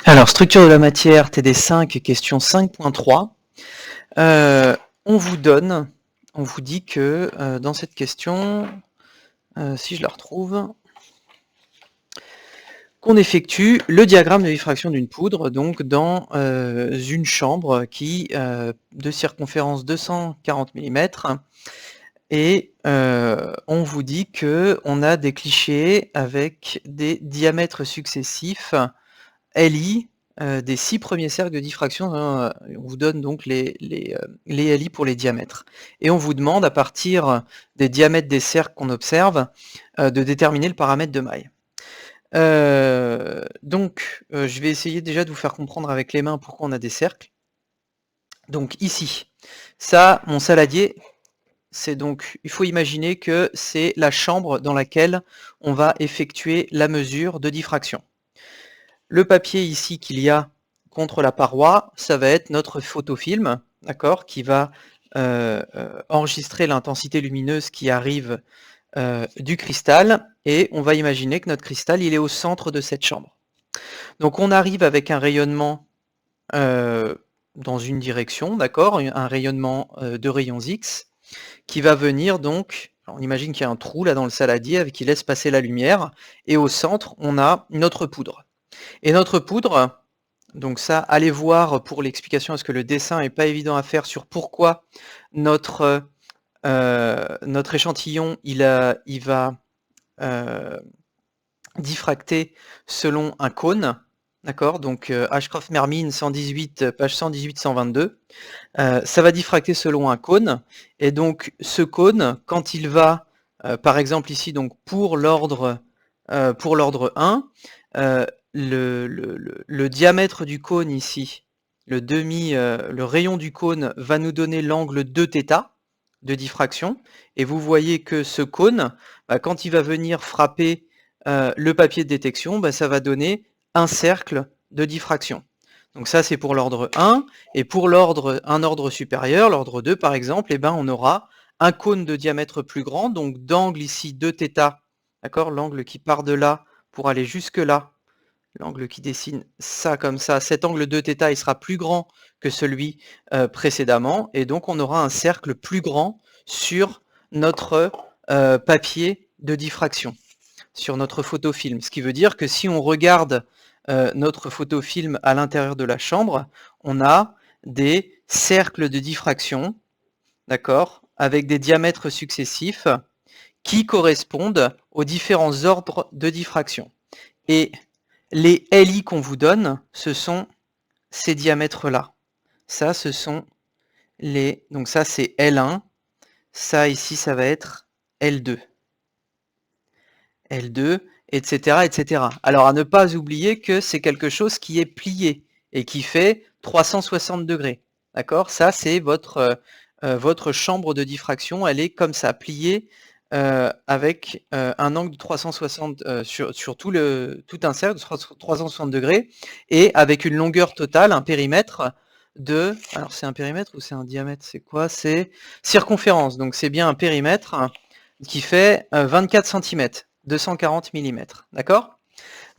Alors, structure de la matière, TD5, question 5.3. On vous dit que dans cette question, si je la retrouve, qu'on effectue le diagramme de diffraction d'une poudre, donc dans une chambre qui de circonférence 240 mm, et on vous dit que on a des clichés avec des diamètres successifs LI des 6 premiers cercles de diffraction. On vous donne donc les LI pour les diamètres. Et on vous demande, à partir des diamètres des cercles qu'on observe, de déterminer le paramètre de maille. Je vais essayer déjà de vous faire comprendre avec les mains pourquoi on a des cercles. Donc ici, ça, mon saladier, c'est donc, il faut imaginer que c'est la chambre dans laquelle on va effectuer la mesure de diffraction. Le papier ici qu'il y a contre la paroi, ça va être notre photofilm, d'accord, qui va enregistrer l'intensité lumineuse qui arrive du cristal, et on va imaginer que notre cristal, il est au centre de cette chambre. Donc on arrive avec un rayonnement dans une direction, d'accord, un rayonnement de rayons X, qui va venir donc, on imagine qu'il y a un trou là dans le saladier qui laisse passer la lumière, et au centre, on a notre poudre. Et notre poudre, donc ça, allez voir pour l'explication, parce que le dessin n'est pas évident à faire sur pourquoi notre échantillon, il va diffracter selon un cône, d'accord, donc Ashcroft-Mermin 118, page 118-122, ça va diffracter selon un cône, et donc ce cône, quand il va, par exemple ici, donc pour l'ordre 1, le diamètre du cône ici, le rayon du cône va nous donner l'angle 2θ de diffraction, et vous voyez que ce cône, quand il va venir frapper le papier de détection, ça va donner un cercle de diffraction. Donc ça, c'est pour l'ordre 1, et pour un ordre supérieur, l'ordre 2 par exemple, on aura un cône de diamètre plus grand, donc d'angle ici 2θ, d'accord, l'angle qui part de là pour aller jusque là, l'angle qui dessine ça comme ça, cet angle 2θ, il sera plus grand que celui précédemment, et donc on aura un cercle plus grand sur notre papier de diffraction, sur notre photofilm. Ce qui veut dire que si on regarde notre photofilm à l'intérieur de la chambre, on a des cercles de diffraction, d'accord, avec des diamètres successifs qui correspondent aux différents ordres de diffraction. Et les LI qu'on vous donne, ce sont ces diamètres-là. Ça, ce sont les... Donc ça, c'est L1. Ça, ici, ça va être L2. L2, etc., etc. Alors, à ne pas oublier que c'est quelque chose qui est plié et qui fait 360 degrés. D'accord? Ça, c'est votre chambre de diffraction. Elle est comme ça, pliée avec un angle de 360 sur tout un cercle de 360 degrés, et avec une longueur totale, un périmètre de... Alors, c'est un périmètre ou c'est un diamètre? C'est quoi? C'est circonférence. Donc, c'est bien un périmètre qui fait 24 cm, 240 mm. D'accord?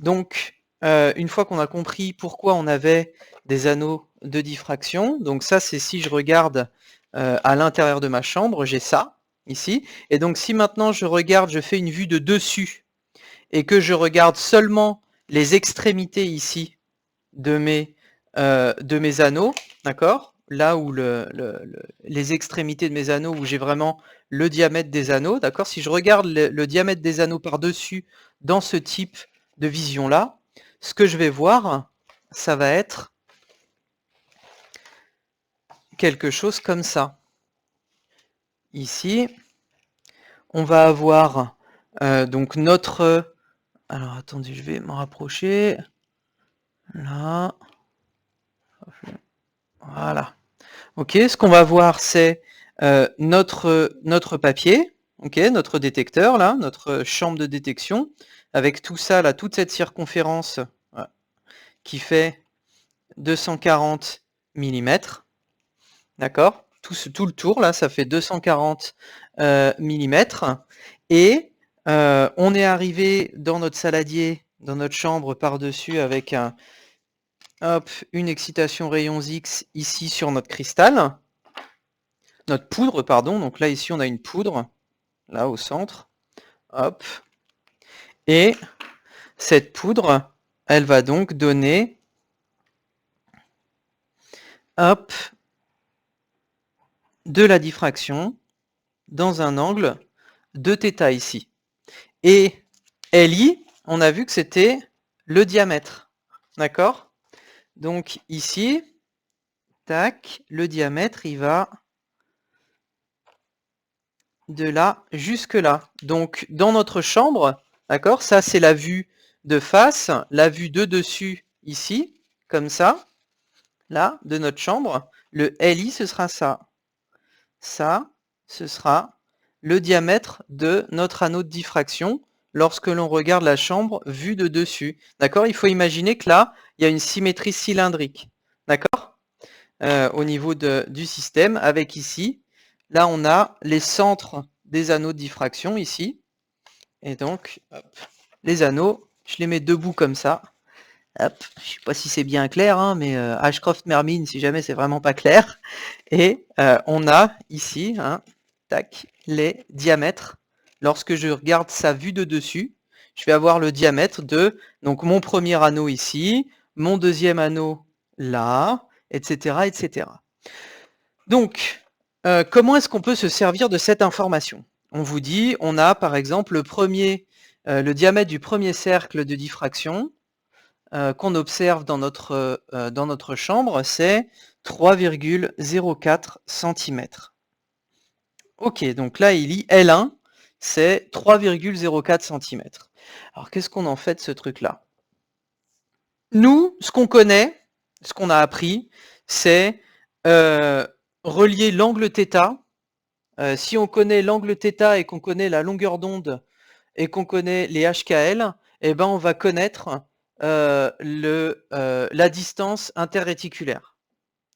Donc, une fois qu'on a compris pourquoi on avait des anneaux de diffraction, donc ça, c'est si je regarde à l'intérieur de ma chambre, j'ai ça, ici. Et donc, si maintenant je regarde, je fais une vue de dessus, et que je regarde seulement les extrémités ici de mes anneaux, d'accord, là où les extrémités de mes anneaux, où j'ai vraiment le diamètre des anneaux, d'accord, si je regarde le diamètre des anneaux par-dessus dans ce type de vision-là, ce que je vais voir, ça va être quelque chose comme ça. Ici, on va avoir donc notre... Alors, attendez, je vais m'en rapprocher. Là. Voilà. Ok, ce qu'on va voir, c'est notre papier, ok, notre détecteur, là, notre chambre de détection, avec tout ça, là, toute cette circonférence qui fait 240 mm, d'accord, tout le tour, là, ça fait 240 mm, et on est arrivé dans notre saladier, dans notre chambre par-dessus, avec hop, une excitation rayons X ici sur notre cristal. Notre poudre, pardon. Donc là, ici, on a une poudre, là, au centre. Hop. Et cette poudre, elle va donc donner, hop, de la diffraction dans un angle de θ ici. Et LI, on a vu que c'était le diamètre. D'accord? Donc ici, tac, le diamètre, il va de là jusque là. Donc dans notre chambre, d'accord, ça c'est la vue de face, la vue de dessus ici, comme ça, là, de notre chambre. Le LI, ce sera ça. Ça, ce sera le diamètre de notre anneau de diffraction lorsque l'on regarde la chambre vue de dessus. D'accord? Il faut imaginer que là, il y a une symétrie cylindrique. D'accord? Au niveau du système, avec ici, là, on a les centres des anneaux de diffraction ici. Et donc, hop, les anneaux, je les mets debout comme ça. Hop, je ne sais pas si c'est bien clair, hein, mais Ashcroft Mermin, si jamais c'est vraiment pas clair. Et on a ici, hein, tac, les diamètres. Lorsque je regarde sa vue de dessus, je vais avoir le diamètre de donc mon premier anneau ici, mon deuxième anneau là, etc., etc. Donc, comment est-ce qu'on peut se servir de cette information? On vous dit, on a par exemple le diamètre du premier cercle de diffraction qu'on observe dans notre chambre, c'est 3,04 cm. Ok, donc là, il lit L1, c'est 3,04 cm. Alors, qu'est-ce qu'on en fait de ce truc-là? Nous, ce qu'on connaît, ce qu'on a appris, c'est relier l'angle θ. Si on connaît l'angle θ et qu'on connaît la longueur d'onde et qu'on connaît les HKL, eh ben on va connaître la distance interréticulaire.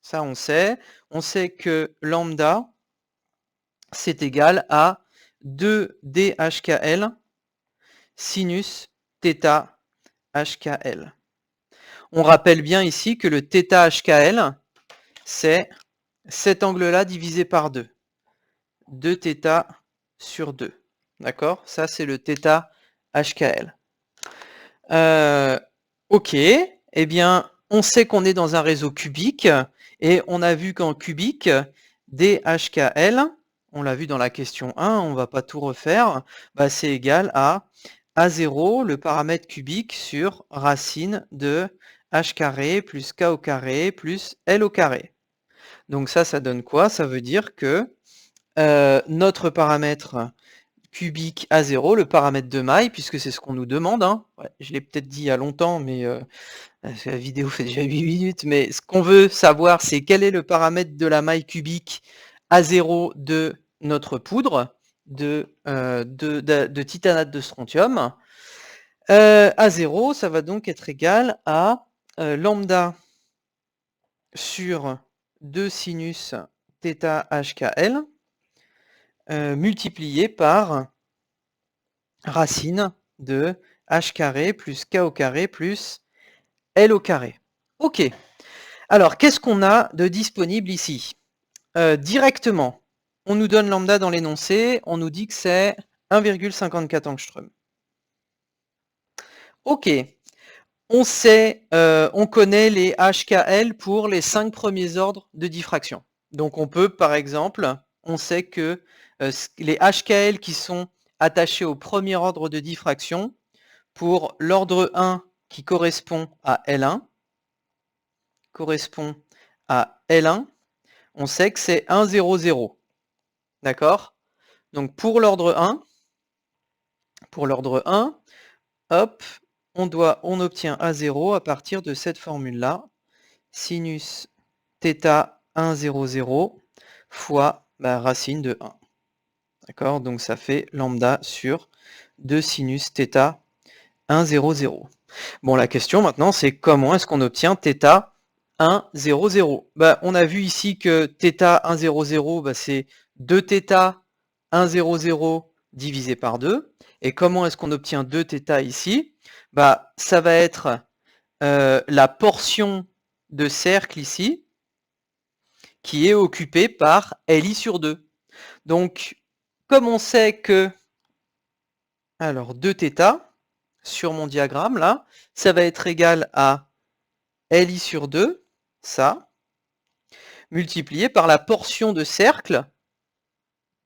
Ça, on sait. On sait que lambda, c'est égal à 2DHKL sinus θ HKL. On rappelle bien ici que le θ HKL, c'est cet angle-là divisé par 2. 2θ sur 2. D'accord? Ça, c'est le θ HKL. Ok, eh bien, on sait qu'on est dans un réseau cubique, et on a vu qu'en cubique, DHKL, on l'a vu dans la question 1, on ne va pas tout refaire, bah, c'est égal à A0, le paramètre cubique, sur racine de H carré plus K au carré plus L au carré. Donc ça donne quoi? Ça veut dire que notre paramètre cubique à 0, le paramètre de maille, puisque c'est ce qu'on nous demande. Hein. Ouais, je l'ai peut-être dit il y a longtemps, mais la vidéo fait déjà 8 minutes. Mais ce qu'on veut savoir, c'est quel est le paramètre de la maille cubique à 0 de notre poudre de titanate de strontium. À 0, ça va donc être égal à lambda sur 2 sinus θ HKL multiplié par racine de H carré plus K au carré plus L au carré. Ok. Alors, qu'est-ce qu'on a de disponible ici? Directement, on nous donne lambda dans l'énoncé, on nous dit que c'est 1,54 angstrom. Ok. On sait, on connaît les HKL pour les 5 premiers ordres de diffraction. Donc on peut, par exemple, on sait que les HKL qui sont attachés au premier ordre de diffraction, pour l'ordre 1 qui correspond à L1, on sait que c'est 1, 0, 0. D'accord? Donc pour l'ordre 1, hop, on obtient A0 à partir de cette formule-là, sinus θ 1, 0, 0 fois racine de 1. D'accord? Donc ça fait lambda sur 2 sinus θ 1, 0, 0. Bon, la question maintenant, c'est comment est-ce qu'on obtient θ 1, 0, 0? On a vu ici que θ 1, 0, 0, c'est 2θ 1, 0, 0 divisé par 2. Et comment est-ce qu'on obtient 2θ ici? Ça va être la portion de cercle ici qui est occupé par Li sur 2. Donc, comme on sait que, alors 2θ, sur mon diagramme là, ça va être égal à Li sur 2, ça, multiplié par la portion de cercle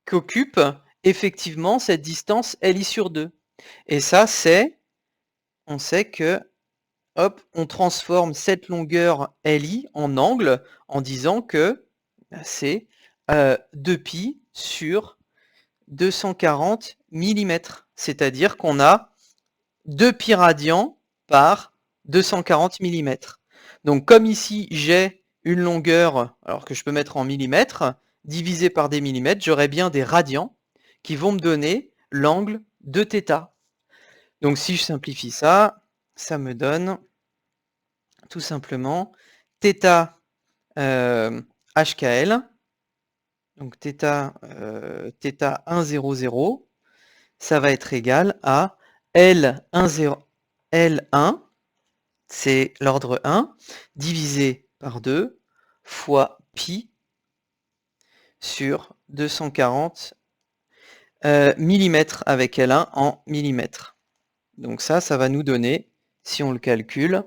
qu'occupe effectivement cette distance Li sur 2. Et ça, c'est, on sait que, hop, on transforme cette longueur Li en angle en disant que c'est 2π sur 240 mm. C'est-à-dire qu'on a 2π radians par 240 mm. Donc comme ici j'ai une longueur, alors que je peux mettre en millimètres, divisé par des millimètres, j'aurai bien des radians qui vont me donner l'angle de θ. Donc si je simplifie ça, ça me donne tout simplement θ HKL, donc θ 1, 0, 0, ça va être égal à L1, c'est l'ordre 1, divisé par 2, fois pi sur 240 mm avec L1 en millimètres. Donc ça va nous donner, si on le calcule,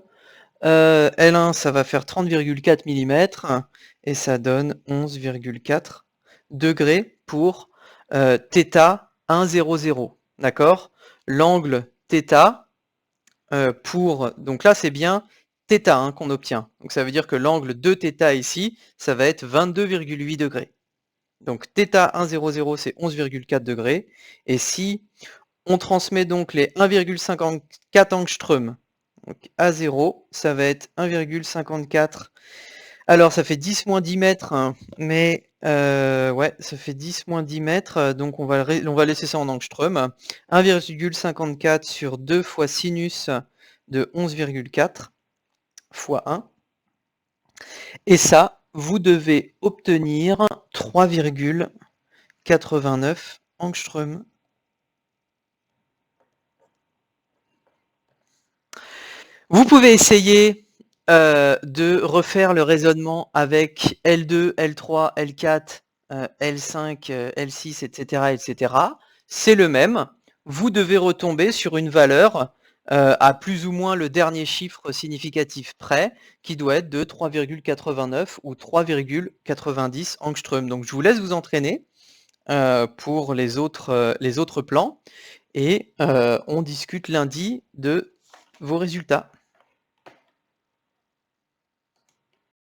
L1, ça va faire 30,4 mm, et ça donne 11,4 degrés pour θ 1, 0, 0. D'accord? L'angle θ pour... Donc là, c'est bien θ hein, qu'on obtient. Donc ça veut dire que l'angle de θ ici, ça va être 22,8 degrés. Donc θ 1, 0, 0, c'est 11,4 degrés. Et si on transmet donc les 1,54 angstroms, donc à 0, ça va être 1,54. Alors ça fait 10 moins 10 mètres, hein, mais ouais, ça fait 10 moins 10 mètres, donc on va laisser ça en angstrom. 1,54 sur 2 fois sinus de 11,4 fois 1. Et ça, vous devez obtenir 3,89 angstroms. Vous pouvez essayer de refaire le raisonnement avec L2, L3, L4, L5, L6, etc., etc. C'est le même. Vous devez retomber sur une valeur à plus ou moins le dernier chiffre significatif près, qui doit être de 3,89 ou 3,90 angstroms. Donc je vous laisse vous entraîner pour les autres plans, et on discute lundi de vos résultats.